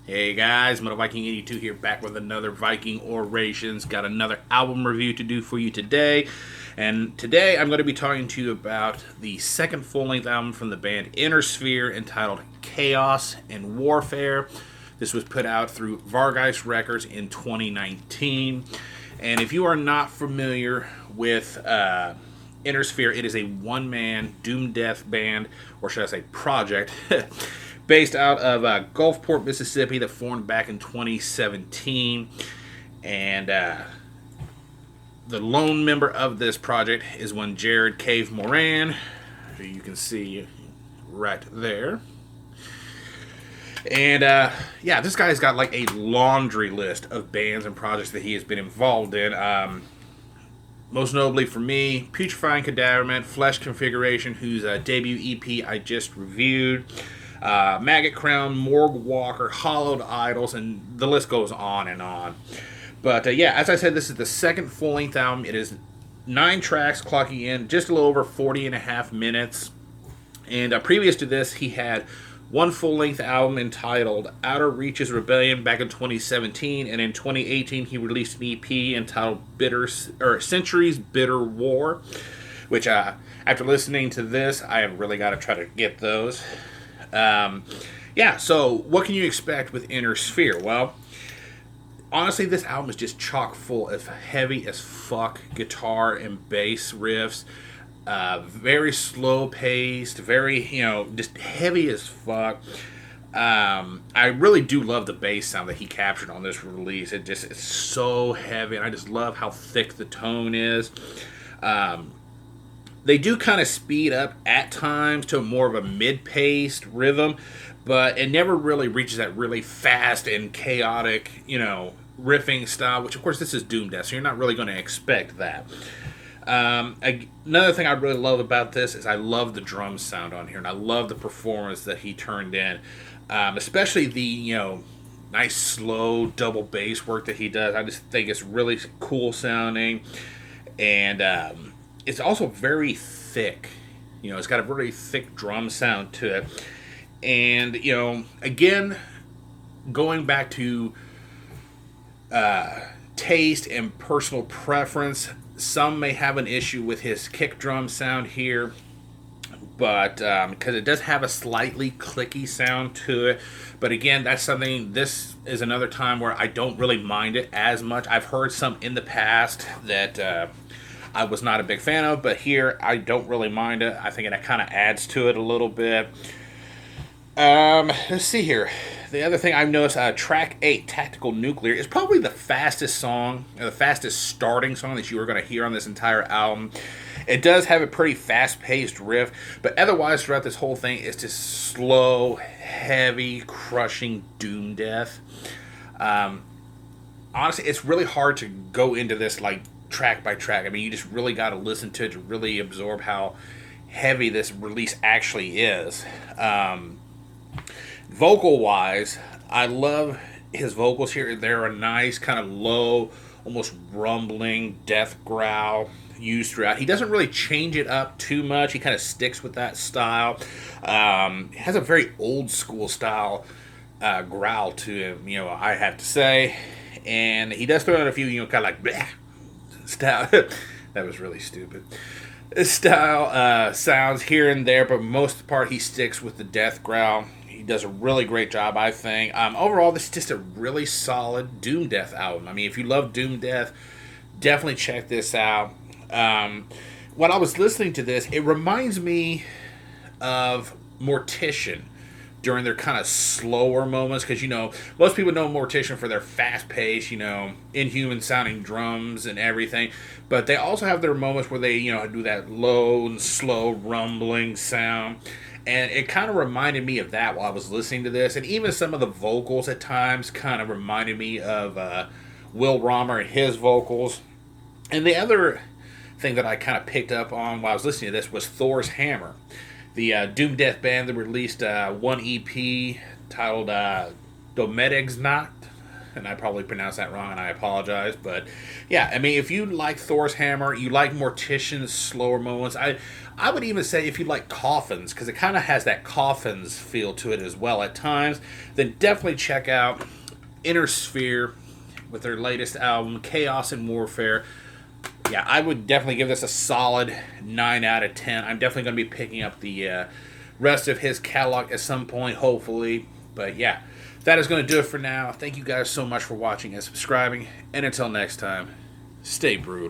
Hey guys, Metal Viking 82 here, back with another Viking Orations. Got another album review to do for you today. And today I'm going to be talking to you about the second full length album from the band Inner Sphere entitled Chaos and Warfare. This was put out through Vargeist Records in 2019. And if you are not familiar with Inner Sphere, it is a one man doom death band, or should I say project. Based out of Gulfport, Mississippi, that formed back in 2017. And the lone member of this project is one Jared Cave Moran, who you can see right there. And yeah, this guy's got like a laundry list of bands and projects that he has been involved in. Most notably for me, Putrefying Cadaverment, Flesh Configuration, whose debut EP I just reviewed. Maggot Crown, Morgue Walker, Hollowed Idols, and the list goes on and on. But yeah, as I said, this is the second full-length album. It is 9 tracks, clocking in just a little over 40 and a half minutes. And previous to this, he had one full-length album entitled Outer Reaches Rebellion back in 2017, and in 2018 he released an EP entitled Centuries Bitter War, which after listening to this, I have really got to try to get those. Yeah, so what can you expect with Inner Sphere? Well, honestly, this album is just chock full of heavy as fuck guitar and bass riffs. Very slow paced, very, just heavy as fuck. I really do love the bass sound that he captured on this release. It's so heavy, and I just love how thick the tone is. They do kind of speed up at times to more of a mid-paced rhythm, but it never really reaches that really fast and chaotic, riffing style, which of course this is Doom Death, so you're not really going to expect that. Another thing I really love about this is I love the drum sound on here, and I love the performance that he turned in, especially the, nice slow double bass work that he does. I just think it's really cool sounding, and it's also very thick. It's got a very thick drum sound to it. And, again, going back to taste and personal preference, some may have an issue with his kick drum sound here, but because it does have a slightly clicky sound to it. But again, this is another time where I don't really mind it as much. I've heard some in the past that I was not a big fan of, but here I don't really mind it. I think it kind of adds to it a little bit. Let's see here. The other thing I've noticed, track 8, Tactical Nuclear, is probably the fastest song, the fastest starting song that you are going to hear on this entire album. It does have a pretty fast-paced riff, but otherwise throughout this whole thing, it's just slow, heavy, crushing doom death. Honestly, it's really hard to go into this like track by track. I mean, you just really got to listen to it to really absorb how heavy this release actually is. Vocal wise, I love his vocals here. They're a nice kind of low, almost rumbling death growl used throughout. He doesn't really change it up too much. He kind of sticks with that style. He has a very old school style growl to him, I have to say. And he does throw in a few, kind of like bleh style. That was really stupid. Style sounds here and there, but most of the part he sticks with the death growl. He does a really great job, I think. Overall, this is just a really solid Doom Death album. I mean, if you love Doom Death, definitely check this out. When I was listening to this, it reminds me of Mortician during their kind of slower moments, because most people know Mortician for their fast-paced, inhuman-sounding drums and everything, but they also have their moments where they, do that low and slow rumbling sound, and it kind of reminded me of that while I was listening to this, and even some of the vocals at times kind of reminded me of Will Romer and his vocals. And the other thing that I kind of picked up on while I was listening to this was Thor's Hammer. The Doom Death band that released one EP titled Dometigsnacht. and I probably pronounced that wrong, and I apologize. But yeah, I mean, if you like Thor's hammer, you like Mortician's slower moments. I would even say if you like Coffins, because it kind of has that Coffins feel to it as well at times, then definitely check out Inner Sphere with their latest album, Chaos and Warfare. Yeah, I would definitely give this a solid 9 out of 10. I'm definitely going to be picking up the rest of his catalog at some point, hopefully. But yeah, that is going to do it for now. Thank you guys so much for watching and subscribing. And until next time, stay brutal.